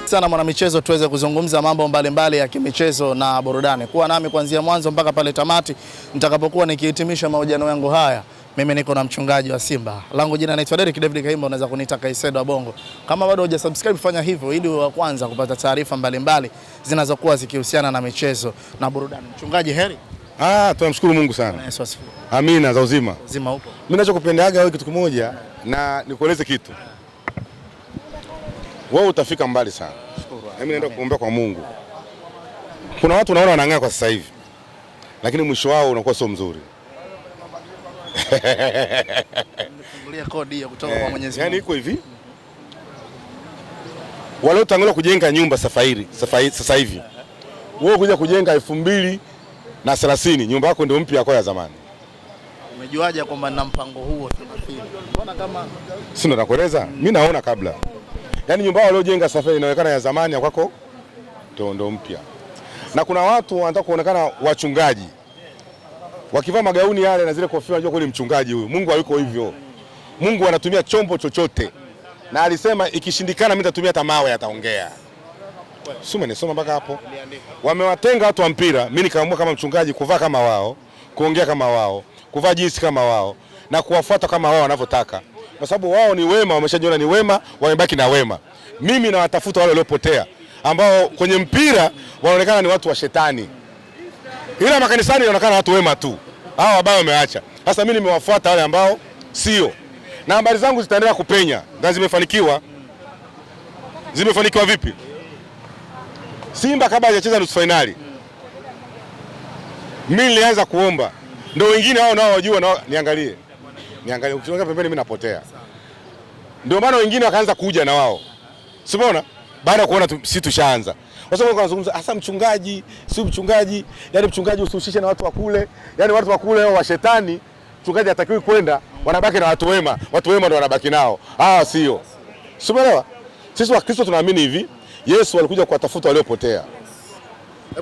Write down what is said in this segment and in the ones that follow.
Sana mwanamichezo, tuweze kuzungumza mambo mbalimbali ya kimichezo na burudani. Kuwa nami kuanzia mwanzo mpaka pale tamati nitakapokuwa nikihitimisha mahojiano yangu haya. Mimi niko na mchungaji wa Simba. Langu jina naitwa Derek David Kaimba, unaweza kuniita Kaisedo wa Bongo. Kama bado hujasubscribe fanya hivyo ili uwe wa kwanza kupata taarifa mbalimbali zinazokuwa zikihusiana na michezo na burudani. Mchungaji heri? Tunamshukuru Mungu sana. Yesu asifiwe. Amina za uzima. Uzima upo. Mimi ninachokupendeaga wewe kitu kimoja na nikueleze kitu. Wewe utafika mbali sana. Mimi naenda kuombea kwa Mungu. Kuna watu naona wanang'aa kwa sasa hivi, lakini mwisho wao unakuwa sio mzuri. Nifungulie kodi ya kutoka kwa Mwenyezi Mungu. Yaani iko hivi. Wale utangulia kujenga nyumba sasa hivi. Wewe kuja kujenga 2030, nyumba yako ndio mpya ya zamani. Umejuaje kwamba nina mpango huo 30? Mbona kama si ndo nakueleza? Mimi naona kabla. Yaani nyumba yao waliojenga safari inaonekana ya zamani, ya kwako ndio mpya. Na kuna watu wanataka kuonekana wachungaji. Wakivaa magauni yale na zile kofia, unajua kweli mchungaji huyu. Mungu hayuko hivyo. Mungu anatumia chombo chochote. Na alisema ikishindikana mimi nitatumia hata mawe yataongea. Sio nisoma mpaka hapo. Wamewatenga watu wa mpira, mimi nikaamua kama mchungaji kuvaa kama wao, kuongea kama wao, kuvaa jinsi kama wao na kuwafuata kama wao wanavyotaka. Kwa sababu wao ni wema, wameshajiona ni wema, wamebaki na wema. Mimi nawatafuta wale waliopotea ambao kwenye mpira wanaonekana ni watu wa shetani. Ila makanisani wanaonekana watu wema tu. Hao ambao wameacha. Sasa mimi nimewafuata wale ambao sio. Na habari zangu zitaendelea kupenya. Na zimefanikiwa. Zimefanikiwa vipi? Simba kabla hajacheza nusu finali, mimi nilianza kuomba. Ndio wengine hao nao wajua na niangalie. Ukiona pembeni mimi napotea. Ndio maana wengine wakaanza kuja na wao. Simuona? Baada ya kuona sisi tushaanza. Kwa sababu wanazungumza hasa mchungaji, si mchungaji, yani mchungaji usihusishe na watu wa kule. Yani watu wa kule wa shetani, mchungaji hatakiwi kwenda, wanabaki na watu wema. Watu wema ndio wanabaki nao. Sio. Simuelewa? Sisi wa Kristo tunaamini hivi, Yesu alikuja kuwatafuta waliopotea.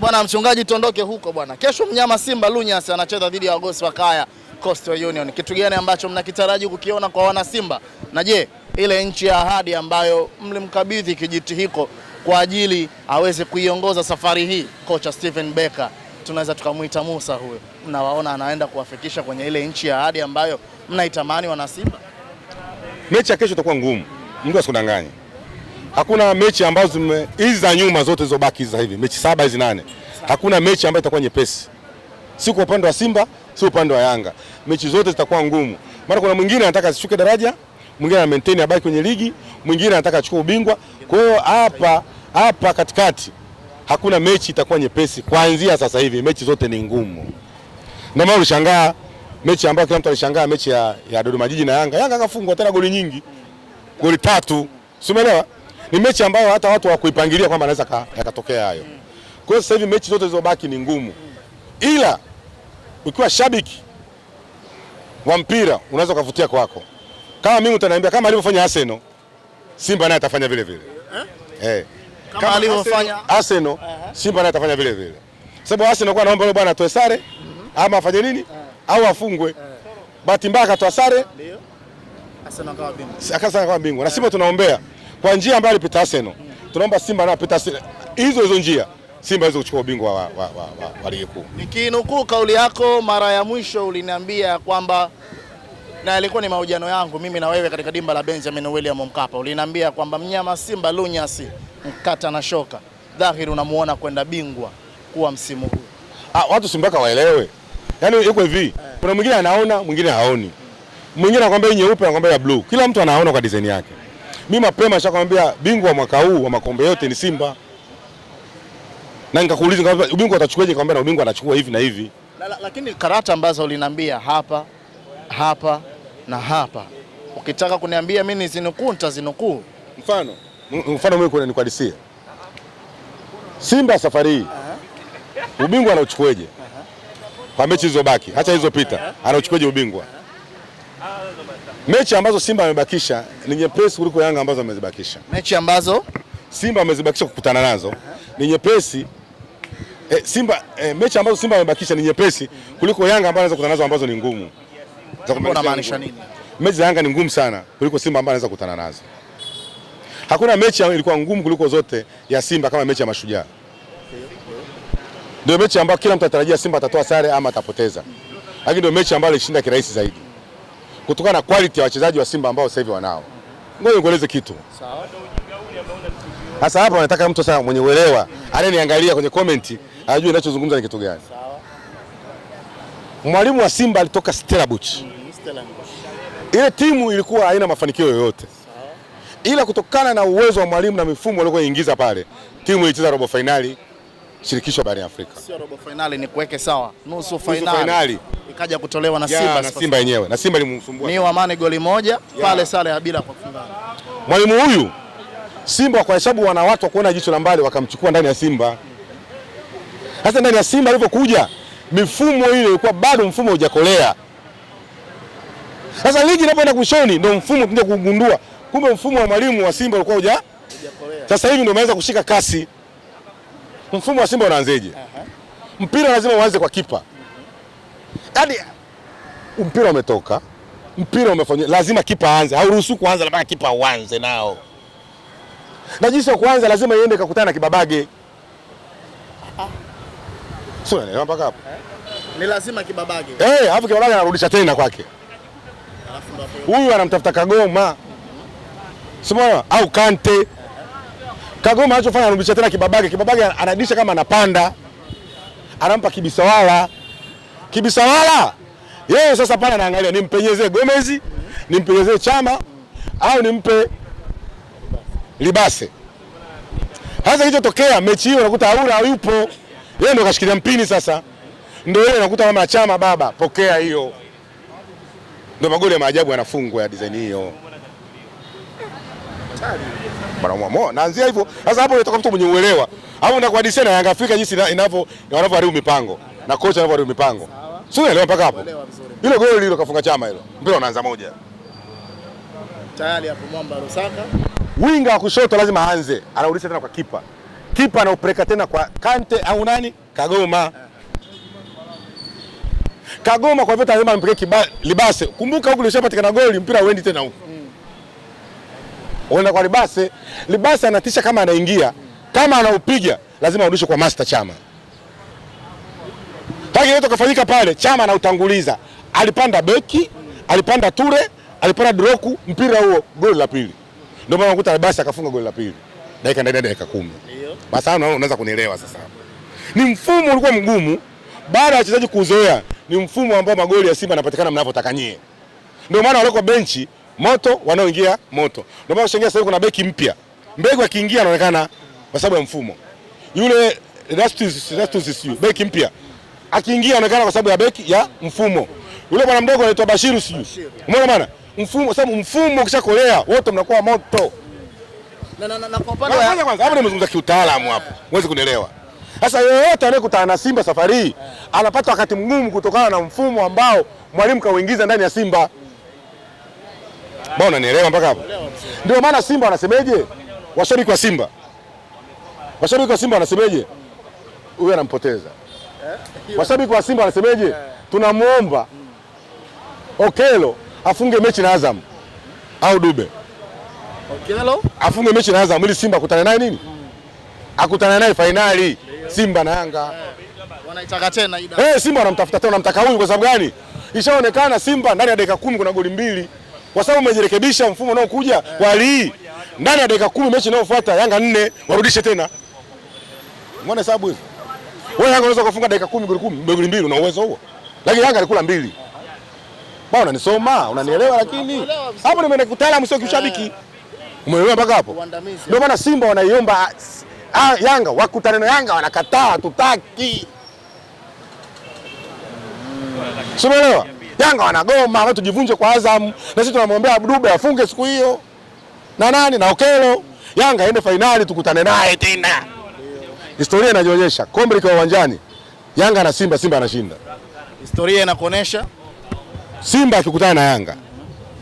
Bwana mchungaji, tuondoke huko bwana. Kesho mnyama Simba Lunyasi anacheza dhidi ya Wagosi wa Kaya Coastal Union. Kitu gani ambacho mnakitaraji kukiona kwa wana Simba? Na je, ile nchi ya ahadi ambayo mlimkabidhi kijiti hiko kwa ajili aweze kuiongoza safari hii, kocha Steven Becker, tunaweza tukamuita Musa huyo, mnawaona anaenda kuwafikisha kwenye ile nchi ya ahadi ambayo mnaitamani wana Simba? Mechi ya kesho itakuwa ngumu. Mtu asikudanganye. Hakuna mechi ambazo hizi za nyuma zote zilizobaki sasa hivi, mechi 7 hizi 8. Hakuna mechi ambayo itakuwa nyepesi. Si kwa upande wa Simba, si upande wa Yanga. Mechi zote zitakuwa ngumu. Mara kuna mwingine anataka asishuke daraja, mwingine ana maintain abaki kwenye ligi, mwingine anataka achukue ubingwa. Kwa hiyo hapa katikati hakuna mechi itakuwa nyepesi. Kuanzia sasa hivi mechi zote ni ngumu. Ndio maana ulishangaa mechi ambayo kila mtu alishangaa, mechi ya Dodoma Jiji na Yanga. Yanga akafungwa tena goli nyingi. Goli 3. Umeelewa? Ni mechi ambayo hata watu hawakuipangilia kwamba anaweza yakatokea hayo. Kwa hiyo sasa hivi mechi zote zilizobaki ni ngumu. Ila ukiwa shabiki wa mpira unaweza kuvutia kwako. Kama mimi utaniambia kama alivyofanya Arsenal, Simba naye atafanya vile vile. Kama alivyofanya Arsenal, Simba naye atafanya vile vile. Sababu Arsenal kwa naomba yule bwana atoe sare ama afanye nini? Au afungwe. Bahati mbaya akatoa sare, ndio Arsenal akawa bingwa. Akawa bingwa. Na Simba tunaombea kwa njia ambayo alipita Arsenal. Tunaomba Simba na apita hizo njia, Simba hizo kuchukua ubingwa wa ligi kuu. Nikinukuu kauli yako mara ya mwisho uliniambia kwamba, na ilikuwa ni mahojiano yangu mimi na wewe katika dimba la Benjamin William Mkapa, uliniambia kwamba mnyama Simba Lunyasi mkata na shoka, dhahiri unamuona kwenda bingwa kuwa msimu huu. Watu Simba waelewe. Yaani yuko hivi, kuna mwingine anaona, mwingine haoni. Mwingine anakuambia hii nyeupe, anakuambia ya blue. Kila mtu anaona kwa design yake. Mimi mapema nishakwambia bingwa wa mwaka huu wa makombe yote ni Simba. Na nikakuuliza kwamba ubingwa atachukuaje, nikamwambia na ubingwa anachukua hivi na hivi. Lakini karata ambazo uliniambia hapa na hapa, ukitaka kuniambia mimi nizinukuu nitazinukuu. Mfano mimi nikuhadisie. Simba safari hii ubingwa anauchukuaje? Kwa mechi zilizobaki, acha hizo pita. Anauchukuaje ubingwa? Mechi ambazo Simba amebakisha ni nyepesi kuliko Yanga ambazo amezibakisha. Mechi ambazo Simba amezibakisha kukutana nazo ni nyepesi. Mechi ambazo Simba amebakisha ni nyepesi kuliko Yanga ambazo anaweza kukutana nazo ambazo ni ngumu. Unamaanisha nini? Mechi za Yanga ni ngumu sana kuliko Simba ambazo anaweza kukutana nazo. Hakuna mechi ilikuwa ngumu kuliko zote ya Simba kama mechi ya Mashujaa. Ndio mechi ambayo kila mtu atarajia Simba atatoa sare ama atapoteza. Lakini ndio mechi ambayo ilishinda kirahisi zaidi. Kutokana na quality ya wachezaji wa Simba ambao sasa hivi wanao. Ngoja nikueleze kitu. Sawa. Sasa hapa nataka mtu sasa mwenye uelewa, ananiangalia kwenye comment, ajue ninachozungumza ni kitu gani. Sawa. Mwalimu wa Simba alitoka Stellenbosch. Ile timu ilikuwa haina mafanikio yoyote. Sawa. Ila kutokana na uwezo wa mwalimu na mifumo aliyoingiza pale, timu ilicheza robo finali shirikisho barani Afrika. Sio robo finali, ni kuweke sawa. Nusu finali. Ikaja kutolewa na Simba. Na Simba yenyewe. Na Simba ilimsumbua. Ni Amani goli moja pale sare ya bila kwa kufungana. Mwalimu huyu Simba kwa hesabu wana watu wa kuona jicho la mbali wakamchukua ndani ya Simba. Sasa ndani ya Simba alipokuja mifumo ile ilikuwa bado mfumo hujakolea. Sasa ligi inapoenda kushoni ndio mfumo tunaje kugundua kumbe mfumo wa mwalimu wa Simba ulikuwa hujakolea. Sasa hivi ndio umeanza kushika kasi. Mfumo wa Simba unaanzeje? Mpira lazima uanze kwa kipa. Yaani mpira umetoka, mpira umefanywa, lazima kipa aanze. Hauruhusu kuanza mpaka kipa uanze nao. Na jinsi ya kuanza lazima iende kukutana na Kibabage. Sio unaelewa mpaka hapo? Ni lazima Kibabage. Alafu Kibabage anarudisha tena kwake. Huyu anamtafuta Kagoma. Simona au Kante. Kagoma anachofanya anarudisha tena Kibabage. Kibabage anadisha kama anapanda. Anampa Kibisawala. Kibisawala. Yeye sasa pale anaangalia nimpenyezee Gomez, nimpenyezee Chama au nimpe Libase. Sasa kilichotokea mechi hiyo unakuta Aura hayupo. Yeye ndo kashikilia mpini sasa. Ndio yeye unakuta mama Chama baba pokea hiyo. Ndio magoli ya maajabu yanafungwa ya design hiyo. Bwana mwamo naanzia hivyo. Sasa hapo unatoka mtu mwenye uelewa. Hapo unakuwa disena Yanga Afrika jinsi wanavyoharibu mipango na kocha anavyoharibu mipango. Sio unaelewa mpaka hapo. Ile goli lilo kafunga Chama hilo. Mpira unaanza moja. Tayari hapo Mwamba Rusaka. Winga wa kushoto lazima aanze. Anarudisha tena kwa kipa. Kipa anaupeleka tena kwa Kante au nani? Kagoma. Kagoma kwa vita lazima ampeleke Libase. Kumbuka huko lishapatikana goli mpira uendi tena huko. Unaenda kwa Libase. Libase anatisha kama anaingia. Kama anaupiga lazima arudishe kwa Master Chama. Taki yote kafanyika pale, Chama anautanguliza. Alipanda beki, alipanda Ture, alipanda Droku, mpira huo goli la pili. Ndio maana unakuta Libase akafunga goli la pili. Dakika ndani ya dakika 10. Basi unaweza kunielewa sasa. Ni mfumo ulikuwa mgumu baada ya wachezaji kuzoea. Ni mfumo ambao magoli ya Simba yanapatikana mnavyotaka nyie. Ndio maana wale kwa benchi moto wanaoingia moto. Ndio maana ushangia sasa kuna beki mpya. Mbegu akiingia anaonekana kwa sababu ya mfumo. Yule Rastus beki mpya akiingia anaonekana kwa sababu ya beki ya mfumo. Yule bwana mdogo anaitwa Bashiru sijui. Umeona bwana? Mfumo sababu mfumo ukishakolea wote mnakuwa moto. Na kwa upande wa kwanza hapo nimezungumza kiutaalamu hapo. Huwezi kunielewa. Sasa yeyote anayekutana na Simba safari hii anapata wakati mgumu kutokana na mfumo ambao mwalimu kauingiza ndani ya Simba. Bwana unanielewa mpaka hapo? Ndio maana Simba wanasemeje? Washabiki wa Simba. Washabiki wa Simba wanasemeje? Huyu anampoteza. Washabiki wa Simba wanasemeje? Tunamuomba Okelo afunge mechi na Azam au Dube. Okelo afunge mechi na Azam ili Simba akutane naye nini? Akutane naye finali Simba na Yanga. Wanaitaka tena ida. Simba wanamtafuta tena, wanamtaka huyu kwa sababu gani? Ishaonekana Simba ndani ya dakika 10 kuna goli 2. Kwa sababu umejirekebisha mfumo unaokuja wali ndani ya dakika 10 mechi inayofuata Yanga 4 warudishe tena. Umeona hesabu hizo? Wewe Yanga unaweza kufunga dakika 10 goli 2 una uwezo huo. Lakini Yanga alikula 2. Bwana unanisoma, unanielewa lakini hapo nimeenda kutaalamu sio kishabiki. Umeelewa mpaka hapo? Ndio maana Simba wanaiomba Yanga wakutane na Yanga wanakataa tutaki. Umeelewa? Yanga wanagoma, watu jivunje kwa Azam na sisi tunamwombea Dube afunge siku hiyo. Na nani na Okelo. Yanga aende finali tukutane naye tena. Historia inajionyesha kombe liko uwanjani. Yanga na Simba, Simba anashinda. Historia inakuonesha Simba akikutana na Yanga.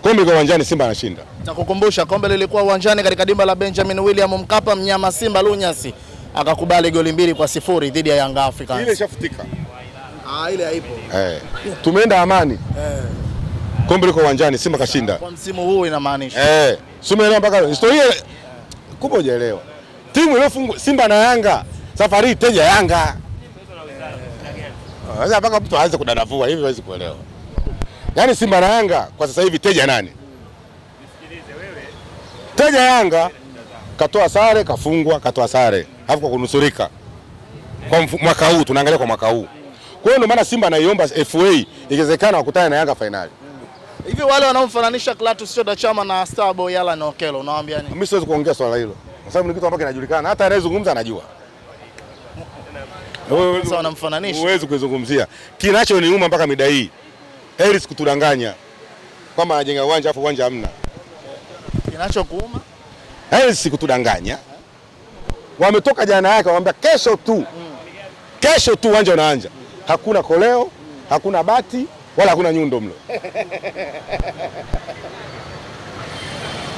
Kombe liko uwanjani, Simba anashinda. Nitakukumbusha kombe lilikuwa uwanjani katika dimba la Benjamin William Mkapa, mnyama Simba Lunyasi akakubali goli 2-0 dhidi ya Yanga Africans. Ile ishafutika. Ile haipo. Tumeenda Amani. Kombe liko uwanjani, Simba kashinda. Kwa msimu huu inamaanisha. Sumeelewa mpaka historia Kumbe hujaelewa. Timu iliyofungwa Simba na Yanga safari hii teja Yanga. Sasa mpaka mtu aanze kudadavua hivi hawezi kuelewa. Yaani Simba na Yanga kwa sasa hivi teja nani? Teja Yanga katoa sare, kafungwa, katoa sare. Alafu kwa kunusurika. Kwa mwaka huu tunaangalia kwa mwaka huu. Kwa hiyo ndio maana Simba anaiomba FA ikiwezekana wakutane na Yanga finali. Hivi wale wanaomfananisha Clatous Chota Chama na Starboy Alan Okello unawaambia nini? Mimi siwezi kuongea swala hilo. Kwa sababu ni kitu ambacho kinajulikana. Hata anayezungumza anajua. Sasa wanamfananisha. Huwezi kuzungumzia. Kinachoniuma mpaka mida hii. Eris kutudanganya kwamba anajenga uwanja afu uwanja hamna. Kinachokuuma? Eris kutudanganya. Wametoka jana yake waambia kesho tu. Kesho tu uwanja unaanza. Hakuna koleo, hakuna bati, wala hakuna nyundo mlo.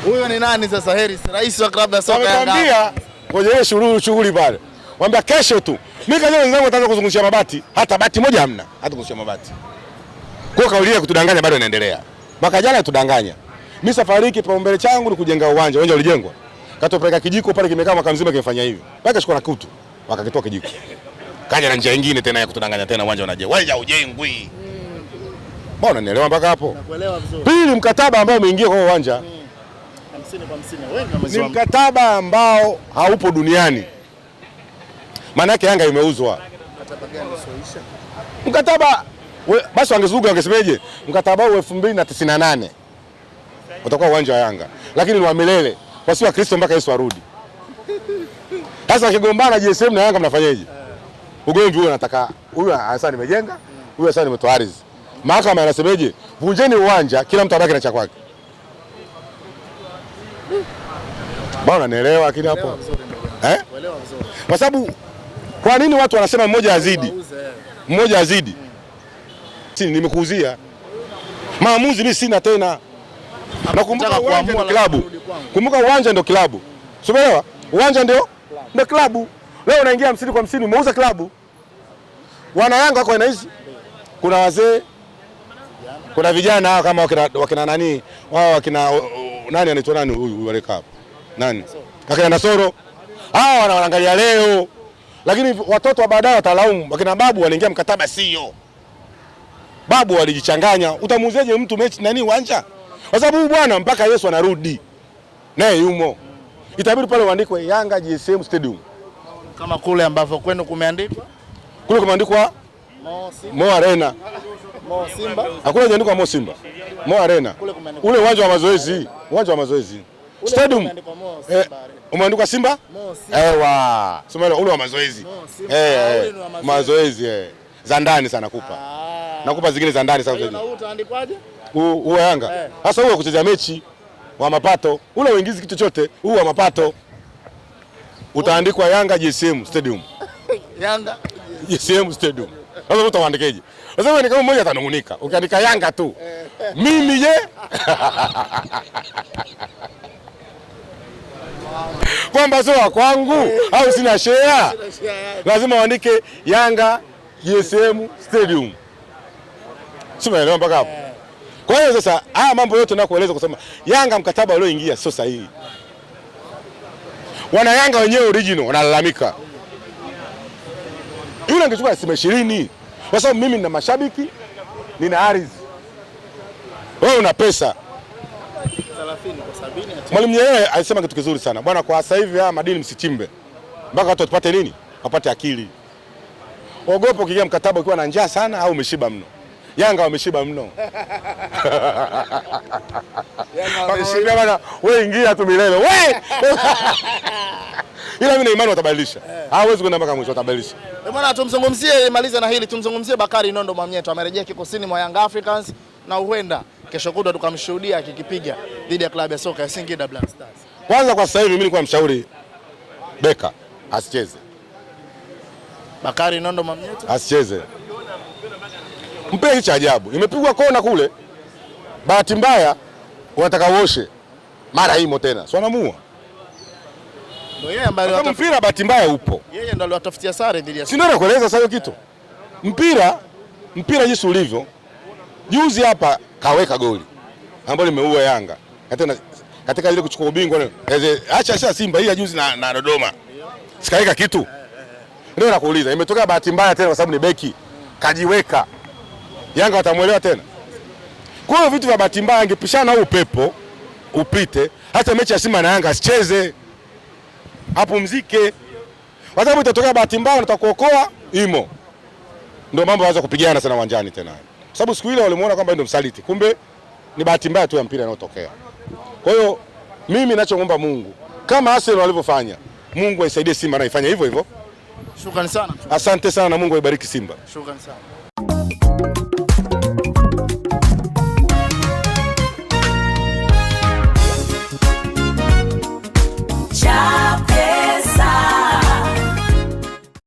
Huyo ni nani sasa Harris? Rais wa klabu ya soka Yanga. Wamekwambia kwenye ile shughuli pale. Waambia kesho tu. Mimi kaja wenzangu wataanza kuzungushia mabati, hata bati moja hamna, hata kuzungushia mabati. Kwa kauli ya kutudanganya bado inaendelea. Mwaka jana tudanganya. Mimi safari hii kipaumbele changu ni kujenga uwanja. Uwanja ulijengwa. Katopeleka kijiko pale kimekaa mwaka mzima kimefanya hivi. Mpaka shukura kutu. Wakakitoa kijiko. Kaja na njia nyingine tena ya kutudanganya tena uwanja unajengwa. Uwanja ujengwi. Mbona unanielewa mpaka hapo? Nakuelewa vizuri. Pili, mkataba ambao umeingia kwa uwanja 50 kwa 50. Wengi wamezoea. Ni mkataba ambao haupo duniani. Maana yake Yanga imeuzwa. Mkataba gani usioisha? Mkataba basi wangezuga wangesemeje? Mkataba huu 2098 utakuwa uwanja wa Yanga. Lakini ni wa milele. Wasi wa Kristo mpaka Yesu arudi. Sasa wakigombana GSM na Yanga mnafanyaje? Ugomvi huo nataka huyu sasa nimejenga, huyu sasa nimetoa ardhi. Mahakama inasemeje? Vunjeni uwanja, kila mtu abaki na cha kwake. Bwana naelewa lakini hapo. Kuelewa vizuri. Kwa sababu kwa nini watu wanasema mmoja azidi? Mmoja azidi. Si nimekuuzia. Maamuzi mimi sina tena. Nakumbuka uwanja ndio klabu. Kumbuka uwanja ndio klabu. Umeelewa? Uwanja ndio klabu. Leo unaingia 50 kwa 50 umeuza klabu. Wana Yanga wako wanaishi. Kuna wazee. Kuna vijana hao kama wakina nani? Wao wakina nani anaitwa nani huyu wale kapo? Nani? Akina Nasoro. Hao wanaangalia leo. Lakini watoto wa baadaye watalaumu. Wakina babu waliingia mkataba sio. Babu walijichanganya. Utamuuzeje mtu mechi nani uwanja? Kwa sababu huyu bwana mpaka Yesu anarudi. Naye yumo. Itabidi pale uandikwe Yanga GSM Stadium. Kama kule ambavyo kwenu kumeandikwa? Kule kumeandikwa Mo Arena. Mo Simba. Hakuna kuandikwa Mo Simba. Mo Arena. Ule uwanja wa mazoezi, uwanja wa mazoezi. Stadium. Umeandikwa Simba? Mo Simba. Ewa. Sema ule wa mazoezi. Mazoezi za ndani sana nakupa. Nakupa zingine za ndani sana. Na huu utaandikwaje? Huu Yanga. Sasa huo kucheza mechi wa mapato, ule uingizi kitu chochote, huu wa mapato. Utaandikwa Yanga GSM Stadium. Yanga GSM Stadium. Sasa utaandikeje? Sasa ni kama mmoja atanungunika. Ukiandika Yanga tu. Mimi je? Kwamba sio kwangu au sina share. Lazima uandike Yanga GSM Stadium. Simeelewa mpaka hapo. Kwa hiyo sasa haya mambo yote nakueleza kusema Yanga mkataba ulioingia sio sahihi. Wana Yanga wenyewe original wanalalamika. Yule angechukua asilimia 20. Kwa sababu mimi nina mashabiki, nina ardhi. Wewe una pesa. 30 kwa 70. Mwalimu Nyerere alisema kitu kizuri sana. Bwana, kwa sasa hivi haya madini msichimbe. Mpaka watu wapate nini? Wapate akili. Ogopa ukiingia mkataba ukiwa na njaa sana au umeshiba mno. Yanga wameshiba mno. Wameshiba bwana, wewe ingia tu milele. Wewe. Ila mimi na imani watabadilisha. Hawezi kwenda mpaka mwisho watabadilisha. Bwana, tumzungumzie maliza na hili, tumzungumzie Bakari Nondo Mwamnyeto amerejea kikosini mwa Young Africans na huenda kesho kutwa tukamshuhudia akikipiga dhidi ya klabu ya soka ya Singida Black Stars. Kwanza kwa sasa hivi mimi nilikuwa mshauri Beka asicheze. Bakari Nondo Mwamnyeto asicheze. Mpira cha ajabu. Imepigwa kona kule. Bahati mbaya wanataka uoshe. Mara himo tena. Si wanamuua. Ndio yeye ambaye mpira bahati mbaya upo. Yeye ndo aliwatafutia sare dhidi ya. Si ndio nakueleza sasa hiyo kitu. Mpira jinsi ulivyo. Juzi hapa kaweka goli ambalo limeua Yanga. Tena katika ile kuchukua ubingwa. Acha Simba hii ya juzi na Dodoma. Sikaika kitu. Ndio nakuuliza, imetokea bahati mbaya tena kwa sababu ni beki kajiweka. Yanga watamuelewa tena. Kwa hiyo vitu vya bahati mbaya, angepishana au upepo upite, hata mechi ya Simba na Yanga asicheze. Apumzike. Kwa sababu itatokea bahati mbaya na utakuokoa imo. Ndio mambo yaanza kupigana sana uwanjani tena. Kwa sababu siku ile walimuona kwamba ndio msaliti. Kumbe ni bahati mbaya tu ya mpira inayotokea. Kwa hiyo mimi ninachoomba Mungu, kama Arsenal walivyofanya, Mungu aisaidie Simba na ifanye hivyo hivyo. Shukrani sana. Asante sana na Mungu aibariki Simba. Shukrani sana.